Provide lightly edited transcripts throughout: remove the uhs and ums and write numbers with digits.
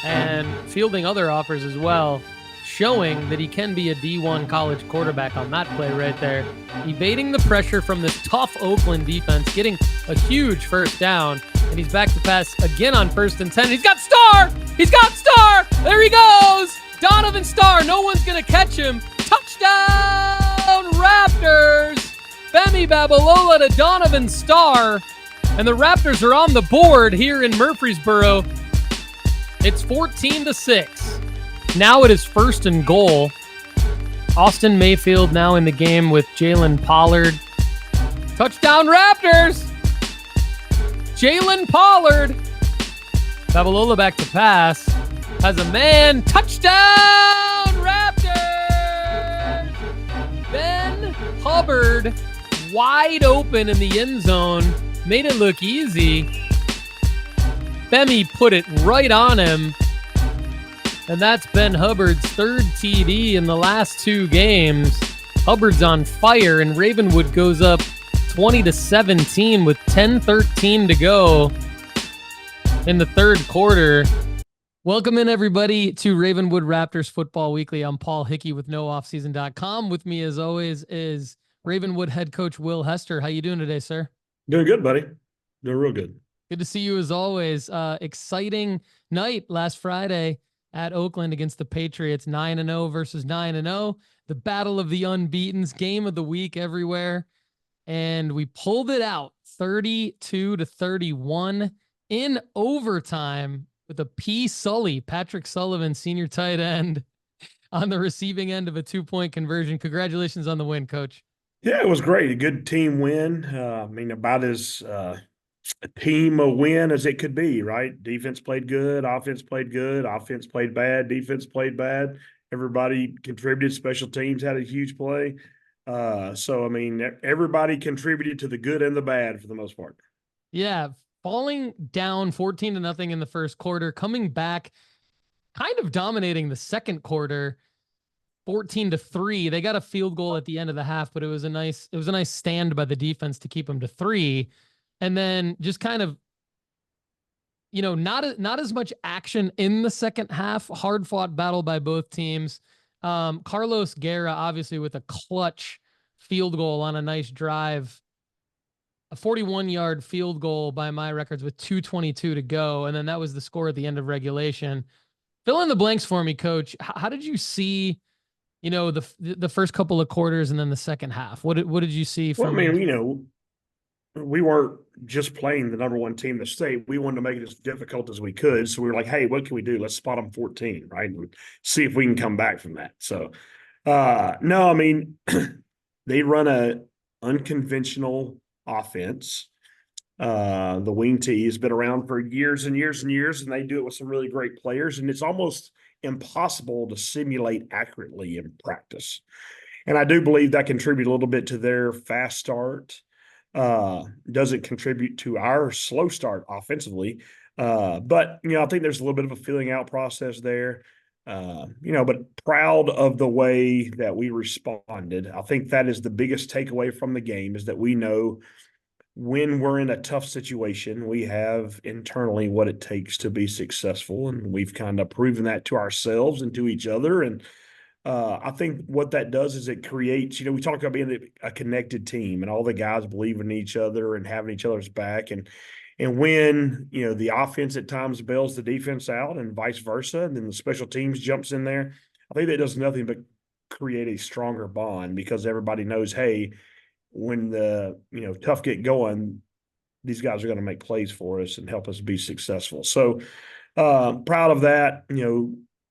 And fielding other offers as well, showing that he can be a D1 college quarterback on that play right there. Evading the pressure from this tough Oakland defense, getting a huge first down, and he's back to pass again on 1st and 10. He's got Star! He's got Star! There he goes! Donovan Star, no one's going to catch him. Touchdown Raptors! Femi Babalola to Donovan Star, and the Raptors are on the board here in Murfreesboro. It's 14-6. Now it is 1st and goal. Austin Mayfield now in the game with Jalen Pollard. Touchdown Raptors! Jalen Pollard. Babalola back to pass. Has a man. Touchdown Raptors! Ben Hubbard wide open in the end zone. Made it look easy. Femi put it right on him. And that's Ben Hubbard's 3rd TD in the last 2 games. Hubbard's on fire, and Ravenwood goes up 20-17 with 10:13 to go in the 3rd quarter. Welcome in, everybody, to Ravenwood Raptors Football Weekly. I'm Paul Hickey with NoOffSeason.com. With me, as always, is Ravenwood head coach Will Hester. How you doing today, sir? Doing good, buddy. Doing real good. Good to see you as always. Exciting night last Friday at Oakland against the Patriots. 9-0 versus 9-0. The battle of the unbeatens, game of the week everywhere. And we pulled it out 32-31 in overtime with a Patrick Sullivan, senior tight end, on the receiving end of a 2-point conversion. Congratulations on the win, Coach. Yeah, it was great. A good team win. About as a team a win as it could be, right? Defense played good, offense played bad, defense played bad. Everybody contributed. Special teams had a huge play. Everybody contributed to the good and the bad for the most part. Yeah, falling down 14-0 in the first quarter, coming back, kind of dominating the second quarter, 14-3. They got a field goal at the end of the half, but it was a nice stand by the defense to keep them to 3. And then just kind of, not as much action in the second half. Hard fought battle by both teams. Carlos Guerra, obviously, with a clutch field goal on a nice drive, a 41-yard field goal by my records with 2:22 to go. And then that was the score at the end of regulation. Fill in the blanks for me, Coach. How did you see, the first couple of quarters and then the second half? What did you see from? We weren't just playing the number 1 team in the state. We wanted to make it as difficult as we could. So we were like, hey, what can we do? Let's spot them 14, right? And see if we can come back from that. So, they run a unconventional offense. The wing tee has been around for years and years and years, and they do it with some really great players. And it's almost impossible to simulate accurately in practice. And I do believe that contributed a little bit to their fast start. Doesn't contribute to our slow start offensively. But I think there's a little bit of a feeling out process there. But proud of the way that we responded. I think that is the biggest takeaway from the game, is that we know when we're in a tough situation, we have internally what it takes to be successful. And we've kind of proven that to ourselves and to each other. And I think what that does is it creates, we talk about being a connected team and all the guys believing in each other and having each other's back. And when, the offense at times bails the defense out and vice versa, and then the special teams jumps in there, I think that does nothing but create a stronger bond, because everybody knows, hey, when the, tough get going, these guys are going to make plays for us and help us be successful. So proud of that.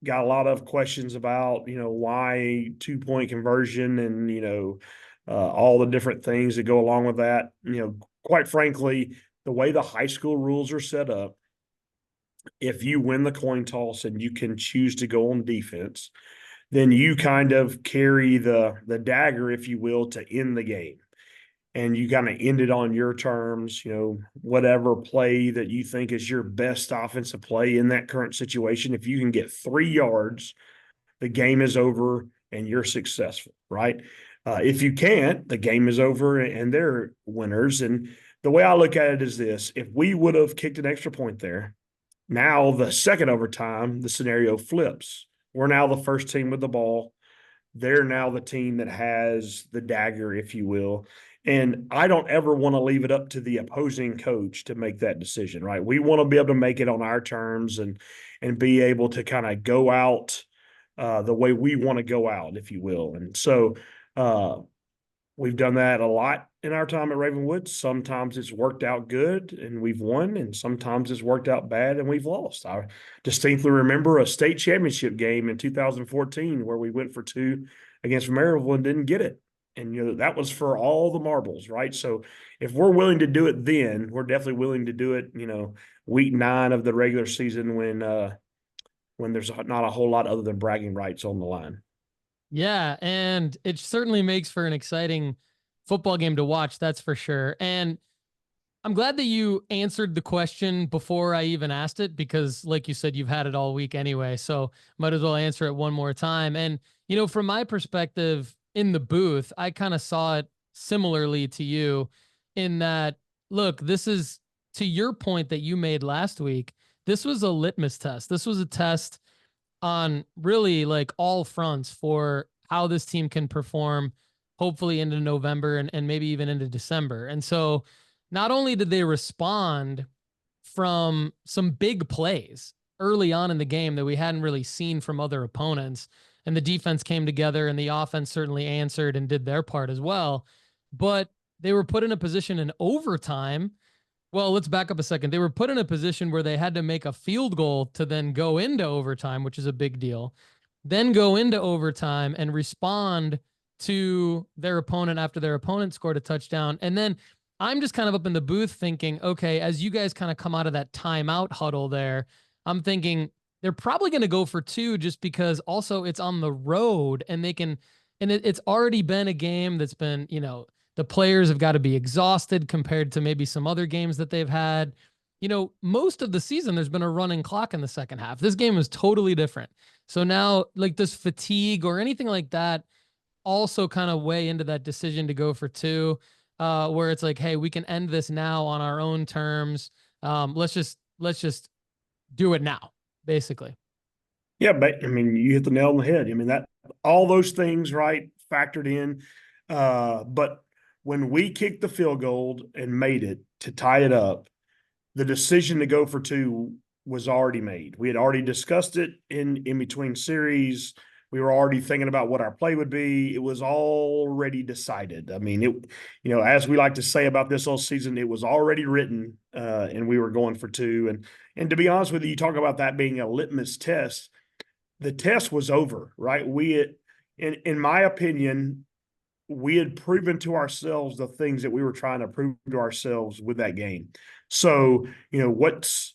Got a lot of questions about, why 2-point conversion and, all the different things that go along with that. Quite frankly, the way the high school rules are set up, if you win the coin toss and you can choose to go on defense, then you kind of carry the dagger, if you will, to end the game. And you kind of end it on your terms, whatever play that you think is your best offensive play in that current situation. If you can get 3 yards, the game is over. and you're successful, right? If you can't, the game is over and they're winners. And the way I look at it is this: if we would have kicked an extra point there, now the second overtime, the scenario flips. We're now the first team with the ball. They're now the team that has the dagger, if you will. And I don't ever want to leave it up to the opposing coach to make that decision, right? We want to be able to make it on our terms and be able to kind of go out the way we want to go out, if you will. And so uh, we've done that a lot in our time at Ravenwood. Sometimes it's worked out good and we've won, and sometimes it's worked out bad and we've lost. I distinctly remember a state championship game in 2014 where we went for two against Maryville and didn't get it. And that was for all the marbles, right? So if we're willing to do it then, we're definitely willing to do it, week 9 of the regular season when there's not a whole lot other than bragging rights on the line. Yeah, and it certainly makes for an exciting football game to watch, that's for sure. And I'm glad that you answered the question before I even asked it, because like you said, you've had it all week anyway, so might as well answer it one more time. And, from my perspective in the booth, I kind of saw it similarly to you in that, look, this is, to your point that you made last week, this was a litmus test. This was a test on really like all fronts for how this team can perform, hopefully into November and maybe even into December. And so not only did they respond from some big plays early on in the game that we hadn't really seen from other opponents, and the defense came together and the offense certainly answered and did their part as well, but they were put in a position in overtime. Well, let's back up a second. They were put in a position where they had to make a field goal to then go into overtime, which is a big deal, then go into overtime and respond to their opponent after their opponent scored a touchdown. And then I'm just kind of up in the booth thinking, okay, as you guys kind of come out of that timeout huddle there, I'm thinking they're probably going to go for 2 just because also it's on the road and they can, and it's already been a game that's been, the players have got to be exhausted compared to maybe some other games that they've had. Most of the season, there's been a running clock in the second half. This game is totally different. So now, like, this fatigue or anything like that also kind of weigh into that decision to go for 2, where it's like, hey, we can end this now on our own terms. Let's just do it now, basically. Yeah, but you hit the nail on the head. That all those things, right, factored in. But when we kicked the field goal and made it to tie it up, the decision to go for 2 was already made. We had already discussed it in between series. We were already thinking about what our play would be. It was already decided. As we like to say about this whole season, it was already written, and we were going for 2. And to be honest with you, you talk about that being a litmus test. The test was over, right? In my opinion, we had proven to ourselves the things that we were trying to prove to ourselves with that game. So, what's,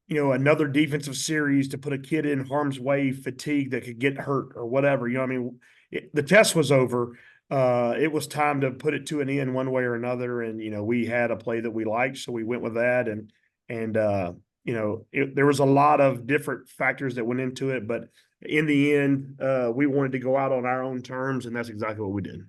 another defensive series to put a kid in harm's way, fatigue that could get hurt or whatever, the test was over. It was time to put it to an end one way or another. And, we had a play that we liked, so we went with that. And there was a lot of different factors that went into it, but in the end, we wanted to go out on our own terms, and that's exactly what we did.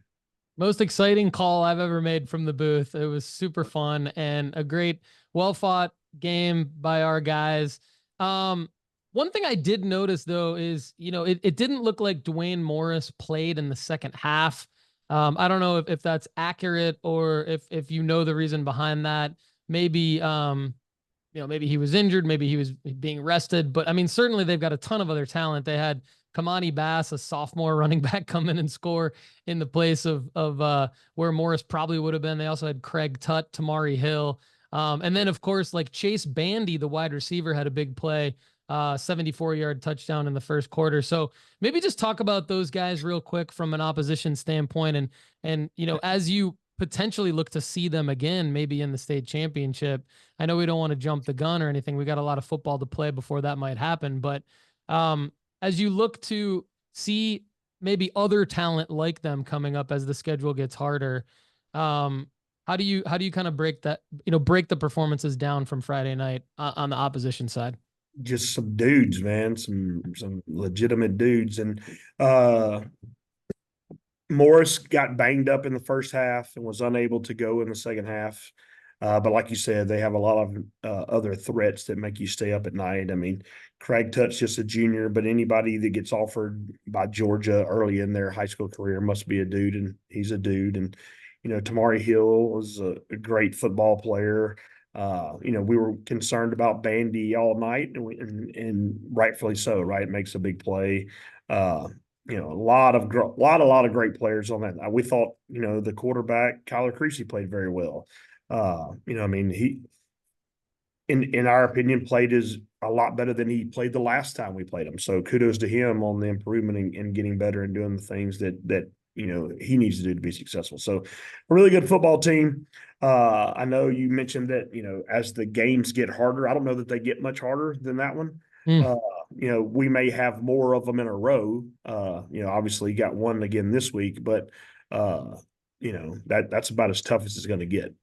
Most exciting call I've ever made from the booth. It was super fun and a great, well-fought game by our guys. One thing I did notice, though, is, it didn't look like Dwayne Morris played in the second half. I don't know if that's accurate or if the reason behind that. Maybe, maybe he was injured, maybe he was being rested. But, certainly they've got a ton of other talent. They had Kamani Bass, a sophomore running back, come in and score in the place of where Morris probably would have been. They also had Craig Tutt, Tamari Hill. And then, of course, like Chase Bandy, the wide receiver, had a big play, 74-yard touchdown in the first quarter. So maybe just talk about those guys real quick from an opposition standpoint. And as you potentially look to see them again, maybe in the state championship. I know we don't want to jump the gun or anything. We got a lot of football to play before that might happen. But as you look to see maybe other talent like them coming up as the schedule gets harder, how do you kind of break the performances down from Friday night on the opposition side? Just some dudes, man, some legitimate dudes. And Morris got banged up in the first half and was unable to go in the second half. But like you said, they have a lot of other threats that make you stay up at night. I mean, Craig Tut's just a junior, but anybody that gets offered by Georgia early in their high school career must be a dude, and he's a dude. And Tamari Hill was a great football player. We were concerned about Bandy all night, and rightfully so. Right, makes a big play. A lot of great players on that. We thought, the quarterback Kyler Creasy played very well. I mean, he, in our opinion, played as a lot better than he played the last time we played him. So kudos to him on the improvement and getting better and doing the things that he needs to do to be successful. So a really good football team. I know you mentioned that as the games get harder, I don't know that they get much harder than that one. Mm. We may have more of them in a row. Obviously got one again this week, but that's about as tough as it's going to get.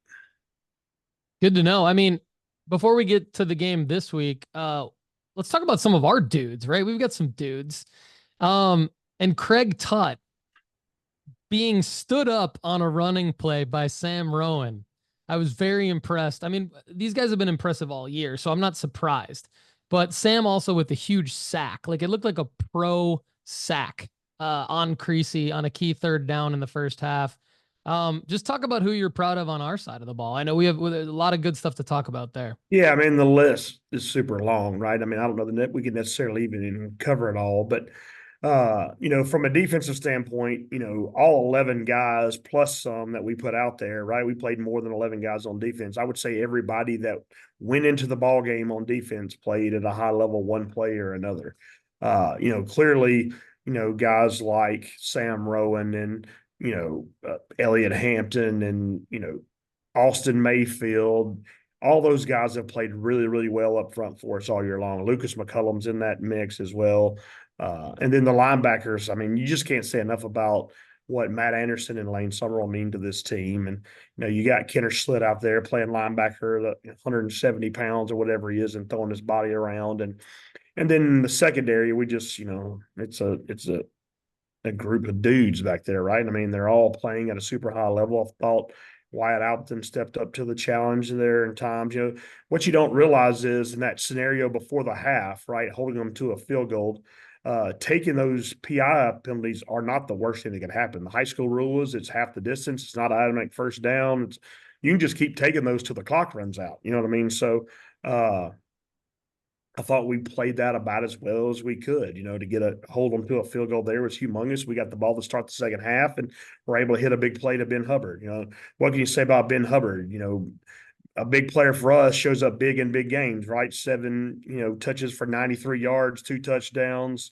Good to know. I mean, before we get to the game this week, let's talk about some of our dudes, right? We've got some dudes. And Craig Tutt being stood up on a running play by Sam Rowan. I was very impressed. I mean, these guys have been impressive all year, so I'm not surprised. But Sam also with a huge sack. Like, it looked like a pro sack on Creasy on a key third down in the first half. Just talk about who you're proud of on our side of the ball. I know we have a lot of good stuff to talk about there. Yeah, I mean, the list is super long, right? I mean, I don't know that we can necessarily even cover it all, but from a defensive standpoint, all 11 guys plus some that we put out there, right? We played more than 11 guys on defense. I would say everybody that went into the ball game on defense played at a high level, one play or another. Clearly, guys like Sam Rowan and, Elliot Hampton and, Austin Mayfield, all those guys have played really, really well up front for us all year long. Lucas McCullum's in that mix as well. And then the linebackers, I mean, you just can't say enough about what Matt Anderson and Lane Summerall mean to this team. And, you got Kenner Schlitt out there playing linebacker, 170 pounds or whatever he is, and throwing his body around. And then in the secondary, we just, it's a group of dudes back there, right? I mean, they're all playing at a super high level. I thought Wyatt Alpton stepped up to the challenge there in times. What you don't realize is in that scenario before the half, right, holding them to a field goal, taking those PI penalties are not the worst thing that can happen. The high school rule is it's half the distance. It's not an automatic first down. You can just keep taking those till the clock runs out. You know what I mean? So I thought we played that about as well as we could, to hold them to a field goal there was humongous. We got the ball to start the second half and we're able to hit a big play to Ben Hubbard. What can you say about Ben Hubbard? A big player for us shows up big in big games, right? 7, touches for 93 yards, 2 touchdowns,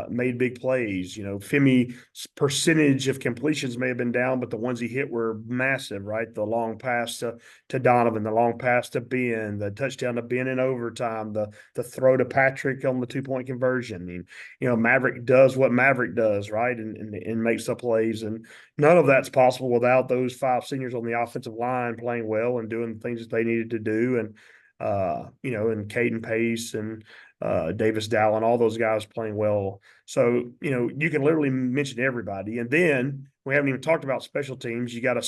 made big plays. Femi's percentage of completions may have been down, but the ones he hit were massive, right? The long pass to Donovan, the long pass to Ben, the touchdown to Ben in overtime, the throw to Patrick on the 2-point conversion. And, Maverick does what Maverick does, right? And makes the plays. And none of that's possible without those 5 seniors on the offensive line playing well and doing the things that they needed to do. And, and Caden Pace and Davis Dallin, all those guys playing well. So, you can literally mention everybody. And then we haven't even talked about special teams. You got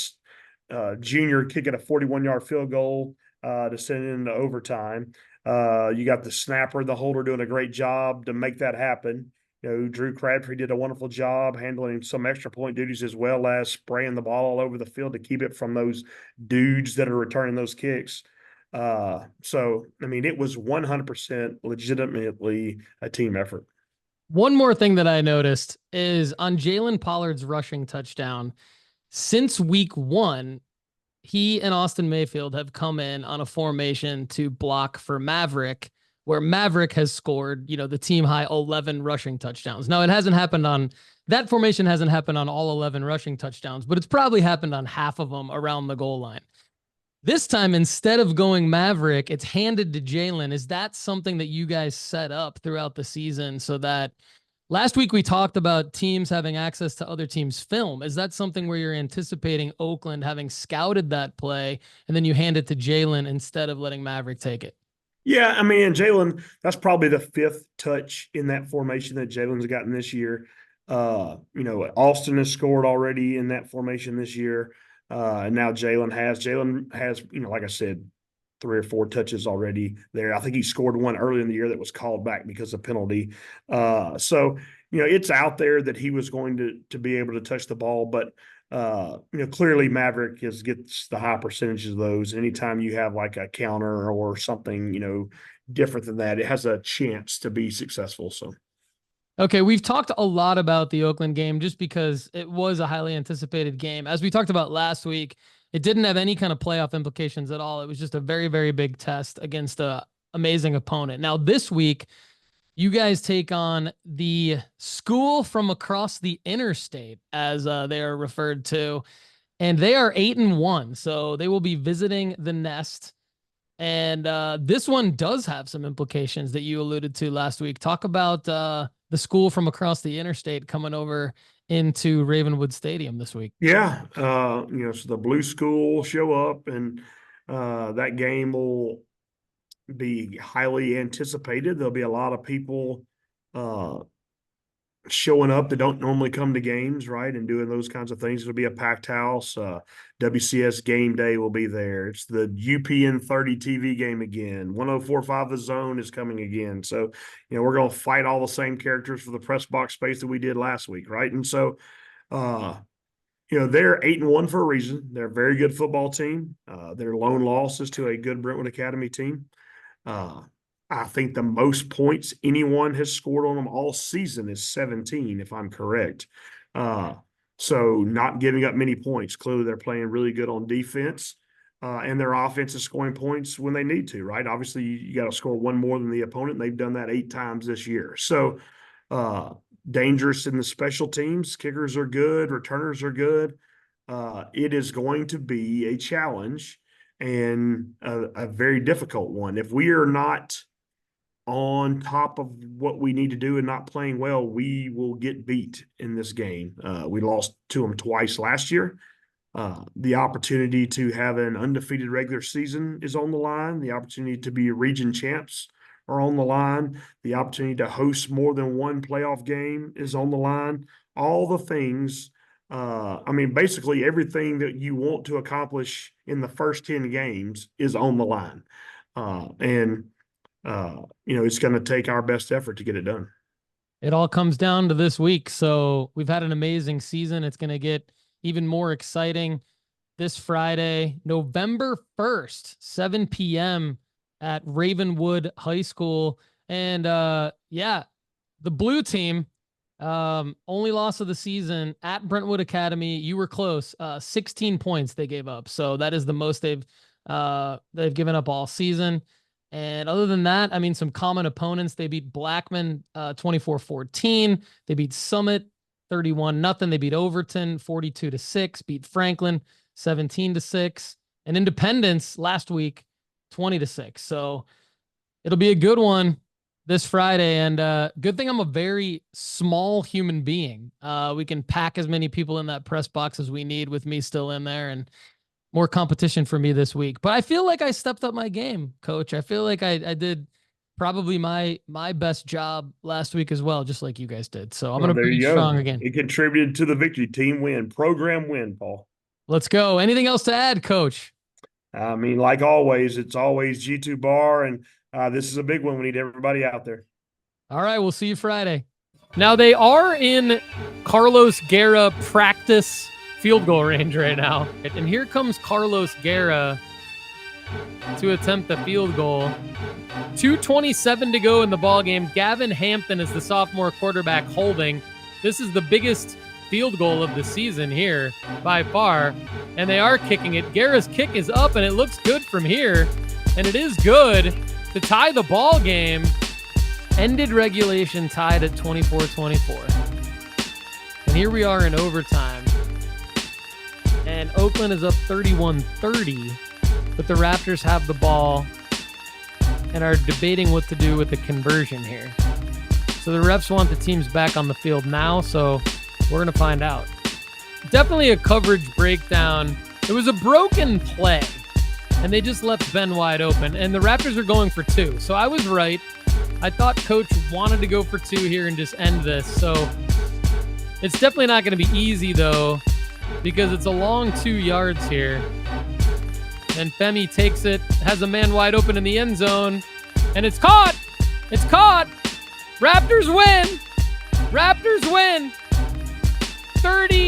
a junior kicking a 41-yard field goal to send it into overtime. You got the snapper, the holder doing a great job to make that happen. Drew Crabtree did a wonderful job handling some extra point duties as well as spraying the ball all over the field to keep it from those dudes that are returning those kicks. So, I mean, it was 100% legitimately a team effort. One more thing that I noticed is on Jalen Pollard's rushing touchdown, since week 1, he and Austin Mayfield have come in on a formation to block for Maverick, where Maverick has scored, the team high 11 rushing touchdowns. Now, that formation hasn't happened on all 11 rushing touchdowns, but it's probably happened on half of them around the goal line. This time, instead of going Maverick, it's handed to Jalen. Is that something that you guys set up throughout the season so that last week we talked about teams having access to other teams' film? Is that something where you're anticipating Oakland having scouted that play and then you hand it to Jalen instead of letting Maverick take it? Yeah, I mean, Jalen, that's probably the 5th touch in that formation that Jalen's gotten this year. Austin has scored already in that formation this year. And now Jalen has, like I said, 3 or 4 touches already there. I think he scored one early in the year that was called back because of penalty. So it's out there that he was going to be able to touch the ball, but clearly Maverick gets the high percentages of those. Anytime you have like a counter or something, different than that, it has a chance to be successful. So. Okay, we've talked a lot about the Oakland game just because it was a highly anticipated game. As we talked about last week, it didn't have any kind of playoff implications at all. It was just a very, very big test against an amazing opponent. Now, this week, you guys take on the school from across the interstate, as they are referred to, and they are 8-1. So they will be visiting the Nest. And this one does have some implications that you alluded to last week. Talk about the school from across the interstate coming over into Ravenwood Stadium this week. Yeah. So the Blue School show up, and that game will be highly anticipated. There'll be a lot of people showing up that don't normally come to games, right, and doing those kinds of things. It'll be a packed house. WCS game day will be there. It's the UPN 30 TV game again. 104.5 The Zone is coming again. So, we're going to fight all the same characters for the press box space that we did last week, right? And so, they're 8-1 for a reason. They're a very good football team. Their lone loss is to a good Brentwood Academy team. I think the most points anyone has scored on them all season is 17, if I'm correct. So not giving up many points. Clearly, they're playing really good on defense, and their offense is scoring points when they need to, right? Obviously, you got to score one more than the opponent. They've done that 8 times this year. So dangerous in the special teams. Kickers are good. Returners are good. It is going to be a challenge and a very difficult one. If we are not on top of what we need to do and not playing well, we will get beat in this game. We lost to them twice last year. The opportunity to have an undefeated regular season is on the line. The opportunity to be region champs are on the line. The opportunity to host more than one playoff game is on the line. All the things, basically everything that you want to accomplish in the first 10 games is on the line. It's going to take our best effort to get it done. It all comes down to this week. So we've had an amazing season. It's going to get even more exciting this Friday, November 1st, 7 p.m. at Ravenwood High School. And the blue team, only loss of the season at Brentwood Academy. You were close. 16 points they gave up. So that is the most they've given up all season. And other than that, some common opponents. They beat Blackman 24-14. They beat Summit 31-0. They beat Overton 42-6. Beat Franklin 17-6. And Independence last week 20-6. So it'll be a good one this Friday. And good thing I'm a very small human being. We can pack as many people in that press box as we need with me still in there, and more competition for me this week. But I feel like I stepped up my game, Coach. I feel like I did probably my best job last week as well, just like you guys did. So I'm going to be strong again. It contributed to the victory. Team win, program win, Paul. Let's go. Anything else to add, Coach? Like always, it's always G2 Bar, and this is a big one. We need everybody out there. All right, we'll see you Friday. Now, they are in Carlos Guerra practice field goal range right now. And here comes Carlos Guerra to attempt the field goal. 2:27 to go in the ball game. Gavin Hampton is the sophomore quarterback holding. This is the biggest field goal of the season here by far. And they are kicking it. Guerra's kick is up, and it looks good from here. And it is good to tie the ball game. Ended regulation tied at 24-24. And here we are in overtime. And Oakland is up 31-30, but the Raptors have the ball and are debating what to do with the conversion here. So the refs want the teams back on the field now, so we're going to find out. Definitely a coverage breakdown. It was a broken play, and they just left Ben wide open, and the Raptors are going for 2. So I was right. I thought Coach wanted to go for 2 here and just end this. So It's definitely not going to be easy, though, because it's a long 2 yards here. And Femi takes it, has a man wide open in the end zone, and it's caught. It's caught. Raptors win. Raptors win. 30